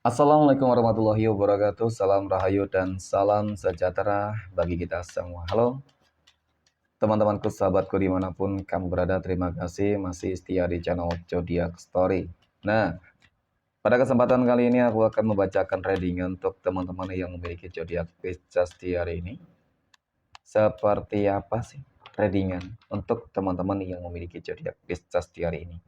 Assalamualaikum warahmatullahi wabarakatuh. Salam rahayu dan salam sejahtera bagi kita semua. Halo teman-temanku, sahabatku dimanapun kamu berada. Terima kasih masih setia di channel Zodiac Story. Nah, pada kesempatan kali ini aku akan membacakan reading untuk teman-teman yang memiliki zodiak Pisces di hari ini. Seperti apa sih readingan untuk teman-teman yang memiliki zodiak Pisces di hari ini?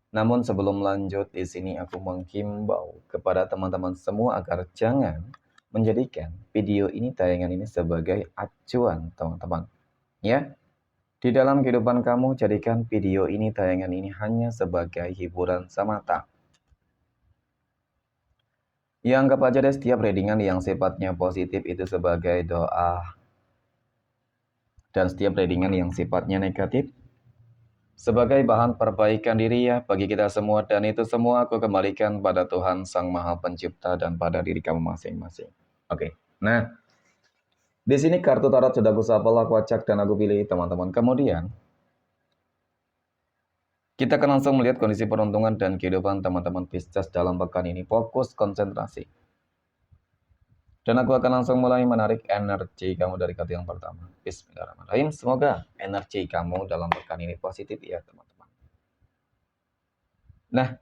Namun sebelum lanjut, di sini aku menghimbau kepada teman-teman semua agar jangan menjadikan video ini, tayangan ini sebagai acuan, teman-teman. Ya, di dalam kehidupan kamu jadikan video ini, tayangan ini hanya sebagai hiburan semata. Ya, anggap aja deh setiap readingan yang sifatnya positif itu sebagai doa, dan setiap readingan yang sifatnya negatif sebagai bahan perbaikan diri ya bagi kita semua, dan itu semua aku kembalikan pada Tuhan Sang Maha Pencipta dan pada diri kamu masing-masing. Oke. Nah, di sini kartu tarot sudah aku shuffle, aku acak dan aku pilih teman-teman. Kemudian kita akan langsung melihat kondisi peruntungan dan kehidupan teman-teman Pisces dalam pekan ini. Fokus, konsentrasi. Dan aku akan langsung mulai menarik energi kamu dari kartu yang pertama. Bismillahirrahmanirrahim. Semoga energi kamu dalam pekan ini positif ya teman-teman. Nah,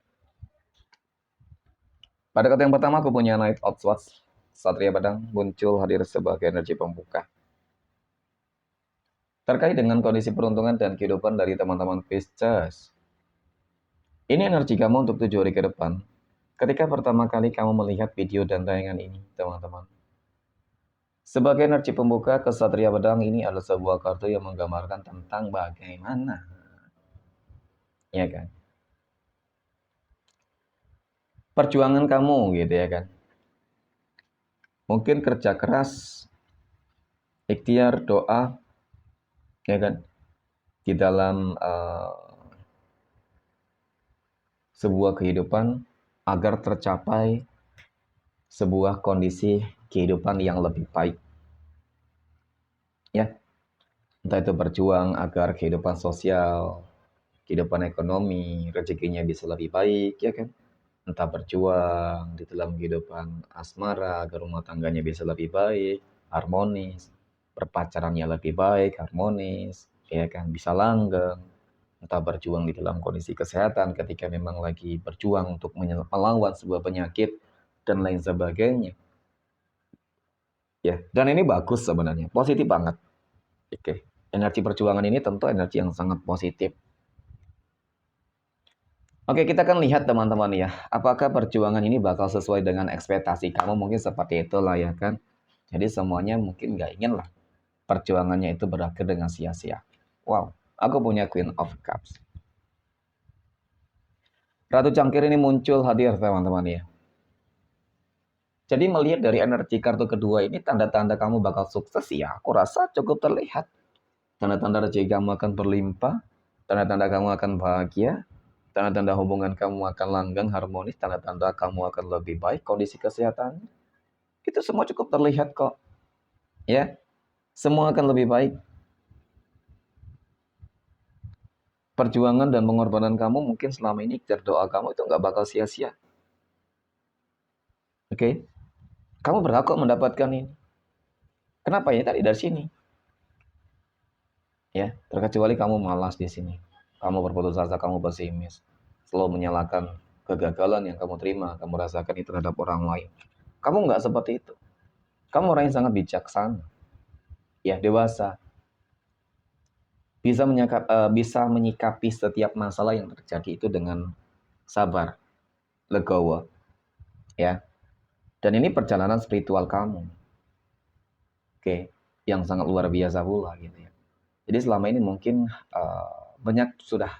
pada kartu yang pertama aku punya Knight of Swords. Satria Pedang muncul hadir sebagai energi pembuka. Terkait dengan kondisi peruntungan dan kehidupan dari teman-teman Pisces. Ini energi kamu untuk 7 hari ke depan. Ketika pertama kali kamu melihat video dan tayangan ini, teman-teman. Sebagai energi pembuka, Kesatria Pedang ini adalah sebuah kartu yang menggambarkan tentang bagaimana. Ya kan? Perjuangan kamu gitu ya kan. Mungkin kerja keras, ikhtiar, doa, ya kan? Di dalam sebuah kehidupan agar tercapai sebuah kondisi kehidupan yang lebih baik. Ya, entah itu berjuang agar kehidupan sosial, kehidupan ekonomi, rezekinya bisa lebih baik, ya kan? Entah berjuang di dalam kehidupan asmara agar rumah tangganya bisa lebih baik, harmonis, berpacarannya lebih baik, harmonis, ya kan? Bisa langgeng. Entah berjuang di dalam kondisi kesehatan ketika memang lagi berjuang untuk melawan sebuah penyakit dan lain sebagainya. Ya, dan ini bagus sebenarnya, positif banget. Oke. Energi perjuangan ini tentu energi yang sangat positif. Oke, kita akan lihat teman-teman ya, apakah perjuangan ini bakal sesuai dengan ekspektasi kamu, mungkin seperti itulah ya kan. Jadi semuanya mungkin nggak ingin lah perjuangannya itu berakhir dengan sia-sia. Wow, aku punya Queen of Cups. Ratu Cangkir ini muncul hadir teman-teman ya. Jadi melihat dari energi kartu kedua ini, tanda-tanda kamu bakal sukses ya, aku rasa cukup terlihat. Tanda-tanda rezeki kamu akan berlimpah, tanda-tanda kamu akan bahagia, tanda-tanda hubungan kamu akan langgeng, harmonis, tanda-tanda kamu akan lebih baik, kondisi kesehatan. Itu semua cukup terlihat kok. Ya, semua akan lebih baik. Perjuangan dan pengorbanan kamu mungkin selama ini, doa kamu itu nggak bakal sia-sia. Oke? Kamu berhak kok mendapatkan ini. Kenapa ya? Tadi dari sini. Ya, terkecuali kamu malas di sini. Kamu berputus asa, kamu pesimis. Selalu menyalahkan kegagalan yang kamu terima, kamu rasakan itu terhadap orang lain. Kamu nggak seperti itu. Kamu orang yang sangat bijaksana. Ya, dewasa. Bisa menyikapi setiap masalah yang terjadi itu dengan sabar, legowo. Ya. Dan ini perjalanan spiritual kamu. Oke, yang sangat luar biasa pula gitu ya. Jadi selama ini mungkin banyak sudah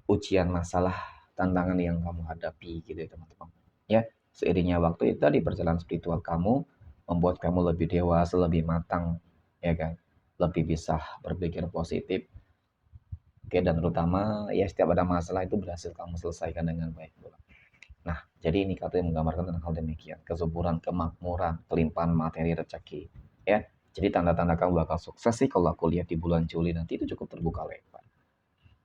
ujian, masalah, tantangan yang kamu hadapi gitu ya teman-teman. Ya, seiringnya waktu itu tadi perjalanan spiritual kamu membuat kamu lebih dewasa, lebih matang, ya kan? Lebih bisa berpikir positif. Oke, dan terutama ya setiap ada masalah itu berhasil kamu selesaikan dengan baik. Nah, jadi ini kartu yang menggambarkan tentang hal demikian, kesuburan, kemakmuran, kelimpahan materi, rezeki, ya. Jadi tanda-tanda kamu bakal sukses sih kalau aku lihat di bulan Juli nanti itu cukup terbuka lebar.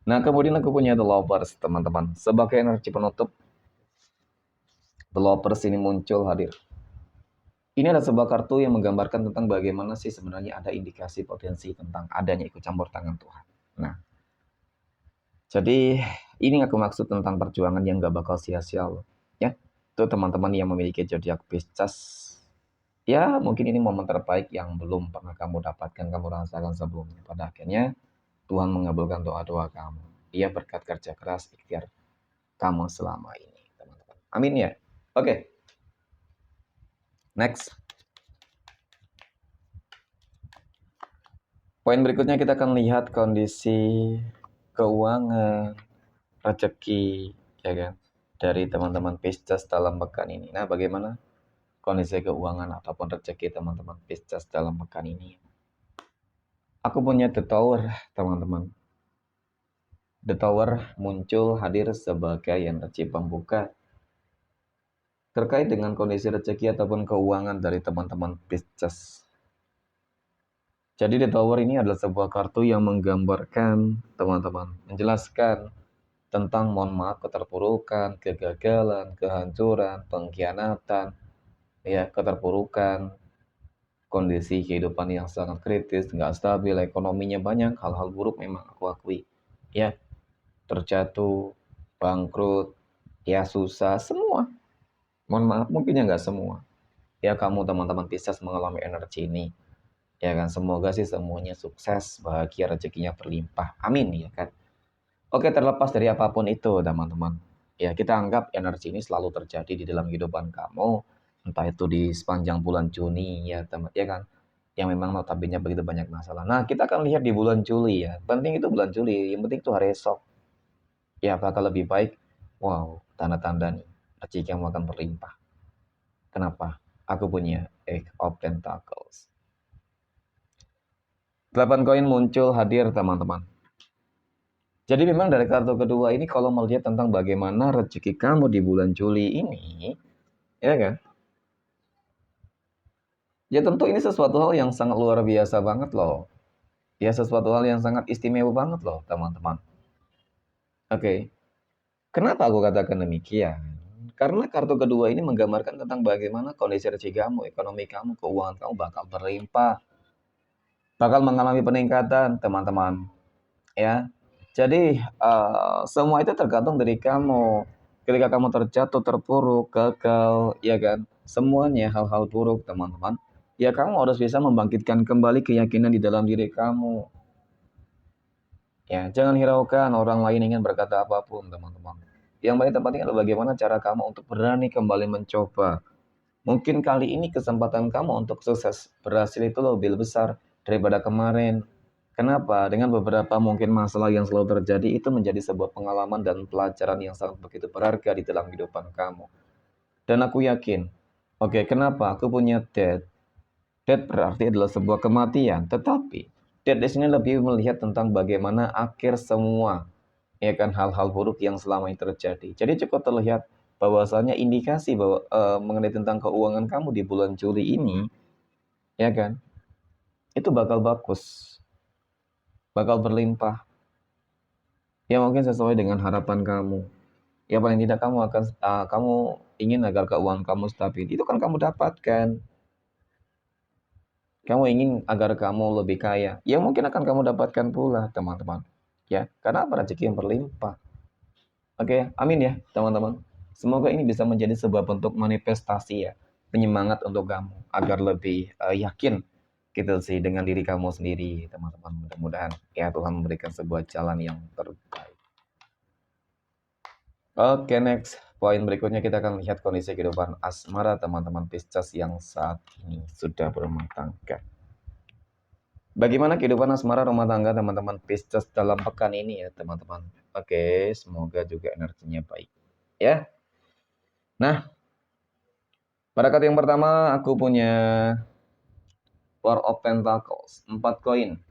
Nah, kemudian aku punya The Lovers, teman-teman. Sebagai energi penutup, The Lovers ini muncul hadir. Ini adalah sebuah kartu yang menggambarkan tentang bagaimana sih sebenarnya ada indikasi potensi tentang adanya ikut campur tangan Tuhan. Nah, jadi ini aku maksud tentang perjuangan yang gak bakal sia-sia loh. Ya, itu teman-teman yang memiliki zodiak Pisces. Ya, mungkin ini momen terbaik yang belum pernah kamu dapatkan, kamu rasakan sebelumnya. Pada akhirnya, Tuhan mengabulkan doa-doa kamu. Ia berkat kerja keras, ikhtiar kamu selama ini, teman-teman. Amin ya. Oke. Next. Poin berikutnya kita akan lihat kondisi keuangan, rezeki, ya kan, dari teman-teman Pisces dalam pekan ini. Nah, bagaimana kondisi keuangan ataupun rezeki teman-teman Pisces dalam pekan ini? Aku punya The Tower, teman-teman. The Tower muncul hadir sebagai energi pembuka terkait dengan kondisi rezeki ataupun keuangan dari teman-teman Pisces. Jadi The Tower ini adalah sebuah kartu yang menggambarkan, teman-teman, menjelaskan tentang mohon maaf keterpurukan, kegagalan, kehancuran, pengkhianatan, ya keterpurukan, kondisi kehidupan yang sangat kritis, nggak stabil, ekonominya banyak, hal-hal buruk memang aku akui, ya terjatuh, bangkrut, ya susah, semua. Mohon maaf mungkinnya nggak semua. Ya kamu teman-teman Pisces mengalami energi ini. Ya kan, semoga sih semuanya sukses, bahagia, rezekinya berlimpah. Amin ya kan. Oke, terlepas dari apapun itu teman-teman. Ya kita anggap energi ini selalu terjadi di dalam kehidupan kamu. Entah itu di sepanjang bulan Juni ya teman, ya kan. Yang memang notabene begitu banyak masalah. Nah kita akan lihat di bulan Juli ya. Penting itu bulan Juli, yang penting itu hari esok. Ya apakah lebih baik? Wow, tanda-tanda nih. Rezeki kamu akan berlimpah. Kenapa? Aku punya Eight of Pentacles. 8 koin muncul hadir teman-teman. Jadi memang dari kartu kedua ini kalau melihat tentang bagaimana rezeki kamu di bulan Juli ini, ya kan? Ya tentu ini sesuatu hal yang sangat luar biasa banget loh. Ya sesuatu hal yang sangat istimewa banget loh teman-teman. Oke. Kenapa aku katakan demikian? Karena kartu kedua ini menggambarkan tentang bagaimana kondisi rezeki kamu, ekonomi kamu, keuangan kamu bakal berlimpah. Bakal mengalami peningkatan teman-teman. Ya. Jadi semua itu tergantung dari kamu. Ketika kamu terjatuh, terpuruk, gagal, ya kan? Semuanya hal-hal buruk, teman-teman. Ya kamu harus bisa membangkitkan kembali keyakinan di dalam diri kamu. Ya, jangan hiraukan orang lain ingin berkata apapun, teman-teman. Yang paling terpenting adalah bagaimana cara kamu untuk berani kembali mencoba. Mungkin kali ini kesempatan kamu untuk sukses berhasil itu lebih besar daripada kemarin. Kenapa? Dengan beberapa mungkin masalah yang selalu terjadi itu menjadi sebuah pengalaman dan pelajaran yang sangat begitu berharga di dalam kehidupan kamu. Dan aku yakin, oke, kenapa? Aku punya death. Death berarti adalah sebuah kematian, tetapi death di sini lebih melihat tentang bagaimana akhir semua, ya kan, hal-hal buruk yang selama ini terjadi. Jadi cukup terlihat bahwasanya indikasi bahwa mengenai tentang keuangan kamu di bulan Juli ini, ya kan, itu bakal bagus, bakal berlimpah. Ya mungkin sesuai dengan harapan kamu. Ya paling tidak kamu akan kamu ingin agar keuangan kamu stabil. Itu kan kamu dapatkan. Kamu ingin agar kamu lebih kaya. Ya mungkin akan kamu dapatkan pula, teman-teman. Ya, karena apa? Rezeki yang berlimpah. Oke, amin ya, teman-teman. Semoga ini bisa menjadi sebuah bentuk manifestasi ya, penyemangat untuk kamu agar lebih yakin gitu sih dengan diri kamu sendiri, teman-teman. Mudah-mudahan ya Tuhan memberikan sebuah jalan yang terbaik. Oke, next. Poin berikutnya kita akan lihat kondisi kehidupan asmara teman-teman Pisces yang saat ini sudah berumah tangga. Bagaimana kehidupan asmara rumah tangga teman-teman Pisces dalam pekan ini ya teman-teman. Oke, semoga juga energinya baik. Ya. Nah, pada kartu yang pertama aku punya Four of Pentacles, 4 koin.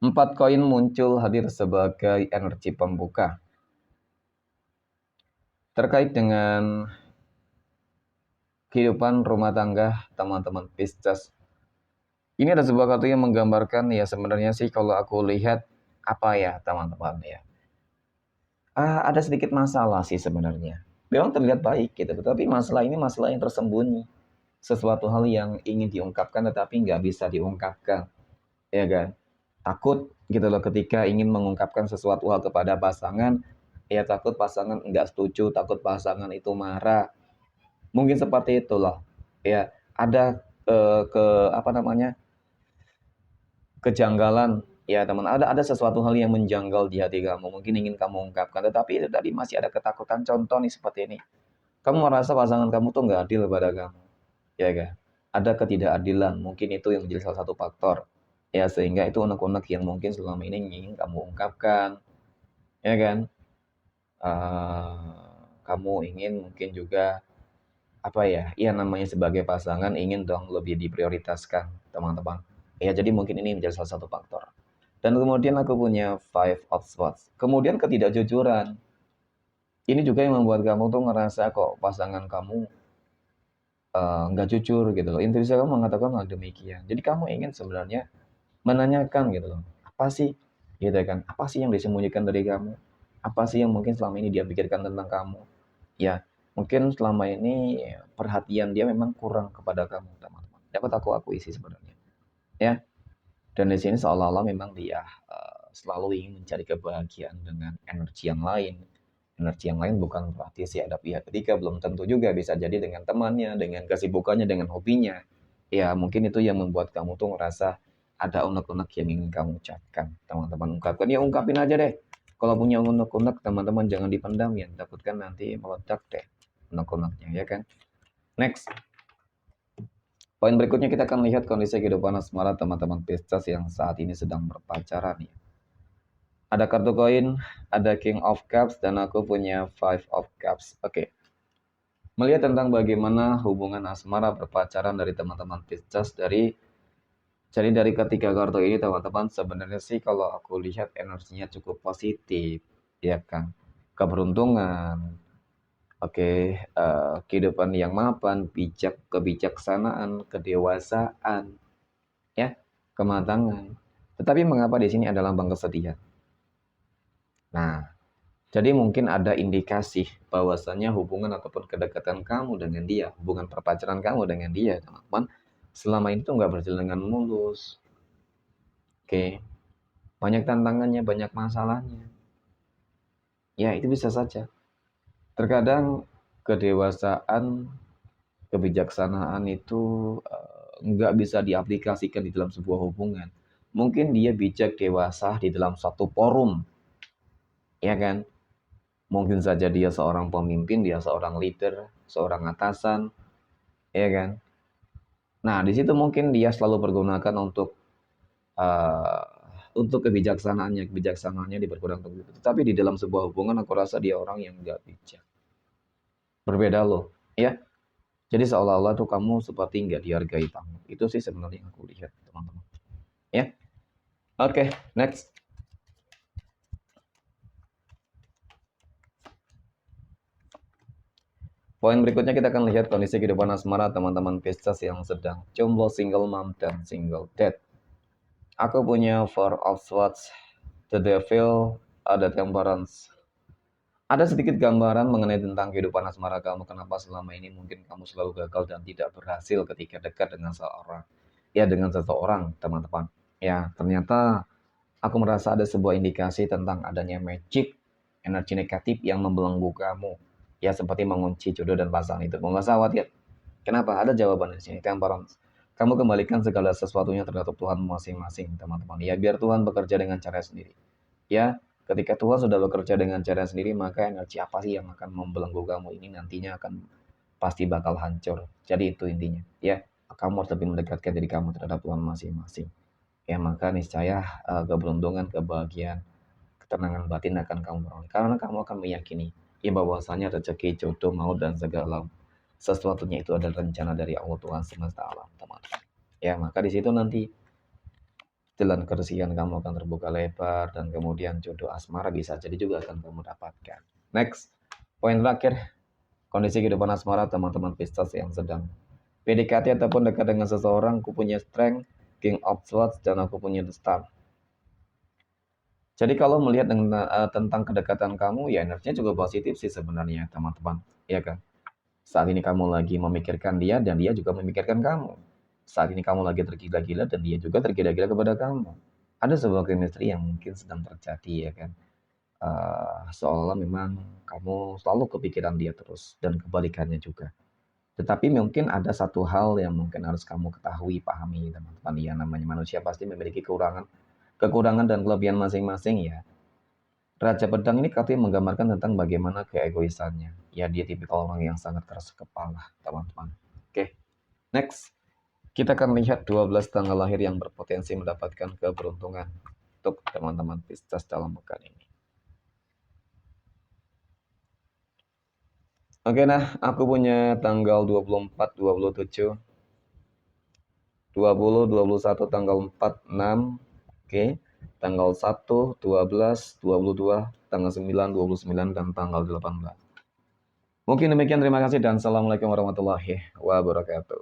4 koin muncul hadir sebagai energi pembuka. Terkait dengan kehidupan rumah tangga teman-teman Pisces. Ini ada sebuah kartu yang menggambarkan ya sebenarnya sih kalau aku lihat apa ya teman-teman ya. Ada sedikit masalah sih sebenarnya. memang terlihat baik gitu, tetapi masalah ini masalah yang tersembunyi, sesuatu hal yang ingin diungkapkan tetapi nggak bisa diungkapkan, ya kan? Takut gitu loh ketika ingin mengungkapkan sesuatu hal kepada pasangan, ya takut pasangan nggak setuju, takut pasangan itu marah, mungkin seperti itulah, ya ada ke apa namanya kejanggalan, ya teman, ada sesuatu hal yang menjanggal di hati kamu, mungkin ingin kamu ungkapkan, tetapi itu tadi masih ada ketakutan. Contoh nih seperti ini, kamu merasa pasangan kamu tuh nggak adil pada kamu, ya kan? Ada ketidakadilan, mungkin itu yang menjadi salah satu faktor, ya sehingga itu unek-unek yang mungkin selama ini ingin kamu ungkapkan, ya kan? Kamu ingin mungkin juga apa ya? Ya namanya sebagai pasangan ingin dong lebih diprioritaskan, teman-teman. Ya jadi mungkin ini menjadi salah satu faktor. Dan kemudian aku punya five of swords. Kemudian ketidakjujuran. Ini juga yang membuat kamu tuh ngerasa kok pasangan kamu nggak jujur gitu loh. Intuisi kamu mengatakan hal demikian. Jadi kamu ingin sebenarnya menanyakan gitu loh. Apa sih? Gitu kan. Apa sih yang disembunyikan dari kamu? Apa sih yang mungkin selama ini dia pikirkan tentang kamu? Ya, mungkin selama ini perhatian dia memang kurang kepada kamu, teman-teman. Dapat aku akui sih sebenarnya. Ya, dan di sini seolah-olah memang dia selalu ingin mencari kebahagiaan dengan energi yang lain. Energi yang lain bukan berarti sih ada pihak ketiga, belum tentu juga, bisa jadi dengan temannya, dengan kesibukannya, dengan hobinya. Ya mungkin itu yang membuat kamu tuh ngerasa ada unek-unek yang ingin kamu ucapkan. Teman-teman ungkapkan, ya ungkapin aja deh. Kalau punya unek-unek, teman-teman jangan dipendam ya, takutkan nanti meledak deh unek-uneknya, ya kan. Next. Poin berikutnya kita akan lihat kondisi kehidupan asmara teman-teman Pisces yang saat ini sedang berpacaran ya. Ada kartu koin, ada King of Cups, dan aku punya Five of Cups. Oke. Melihat tentang bagaimana hubungan asmara berpacaran dari teman-teman Pisces dari ketiga kartu ini, teman-teman, sebenarnya sih kalau aku lihat energinya cukup positif, ya kan. Keberuntungan, oke, kehidupan yang mapan, kebijaksanaan, kedewasaan, ya, kematangan. Tetapi mengapa di sini ada lambang kesedihan? Nah, jadi mungkin ada indikasi bahwasannya hubungan ataupun kedekatan kamu dengan dia, hubungan perpacaran kamu dengan dia, teman-teman, selama ini tuh nggak berjalan dengan mulus. Oke, banyak tantangannya, banyak masalahnya. Ya, itu bisa saja. Terkadang kedewasaan, kebijaksanaan itu nggak bisa diaplikasikan di dalam sebuah hubungan. Mungkin dia bijak dewasa di dalam satu forum, ya kan? Mungkin saja dia seorang pemimpin, dia seorang leader, seorang atasan, ya kan? Nah, di situ mungkin dia selalu pergunakan uh, untuk kebijaksanaannya dipergunakan untuk itu. Tapi di dalam sebuah hubungan aku rasa dia orang yang nggak bijak. Berbeda loh, ya. Jadi seolah-olah tuh kamu seperti nggak dihargai tamu. Itu sih sebenarnya yang aku lihat, teman-teman. Ya, oke, next. Poin berikutnya kita akan lihat kondisi kehidupan asmara teman-teman Pisces yang sedang jomblo, single mom, dan single dad. Aku punya Four of Swords, The Devil, ada Temperance. Ada sedikit gambaran mengenai tentang kehidupan asmara kamu, kenapa selama ini mungkin kamu selalu gagal dan tidak berhasil ketika dekat dengan seorang. Ya, dengan seseorang, teman-teman. Ya, ternyata aku merasa ada sebuah indikasi tentang adanya magic, energi negatif yang membelenggu kamu. Ya, seperti mengunci jodoh dan pasangan itu. Nggak usah khawatir. Kenapa? Ada jawaban di sini. Temperance. Kamu kembalikan segala sesuatunya terhadap Tuhan masing-masing, teman-teman. Ya, biar Tuhan bekerja dengan cara sendiri. Ya, ketika Tuhan sudah bekerja dengan cara sendiri, maka energi apa sih yang akan membelenggu kamu ini nantinya akan pasti bakal hancur. Jadi itu intinya. Ya, kamu harus lebih mendekatkan diri kamu terhadap Tuhan masing-masing. Ya, maka niscaya keberuntungan, kebahagiaan, ketenangan batin akan kamu peroleh. Karena kamu akan meyakini ya bahwasanya rezeki, jodoh, maut, dan segala sesuatunya itu adalah rencana dari Allah Tuhan semesta alam, teman-teman. Ya, maka di situ nanti jalan keresian kamu akan terbuka lebar dan kemudian jodoh asmara bisa jadi juga akan kamu dapatkan. Next, poin terakhir, kondisi kehidupan asmara teman-teman Pisces yang sedang PDKT ataupun dekat dengan seseorang. Aku punya Strength, King of Swords, dan aku punya The Star. Jadi kalau melihat tentang kedekatan kamu, ya energinya juga positif sih sebenarnya, teman-teman. Ya kan? Saat ini kamu lagi memikirkan dia dan dia juga memikirkan kamu. Saat ini kamu lagi tergila-gila dan dia juga tergila-gila kepada kamu. Ada sebuah chemistry yang mungkin sedang terjadi ya kan. Seolah memang kamu selalu kepikiran dia terus dan kebalikannya juga. Tetapi mungkin ada satu hal yang mungkin harus kamu ketahui, pahami teman-teman. Ya namanya manusia pasti memiliki kekurangan dan kelebihan masing-masing ya. Raja Pedang ini katanya menggambarkan tentang bagaimana keegoisannya. Ya, dia tipikal orang yang sangat keras kepala, teman-teman. Oke, next. Kita akan lihat 12 tanggal lahir yang berpotensi mendapatkan keberuntungan untuk teman-teman Pisces dalam pekan ini. Oke, nah, aku punya tanggal 24, 27, 20, 21, tanggal 4, 6. Oke, tanggal 1, 12, 22, tanggal 9, 29, dan tanggal 18. Mungkin demikian, terima kasih dan assalamualaikum warahmatullahi wabarakatuh.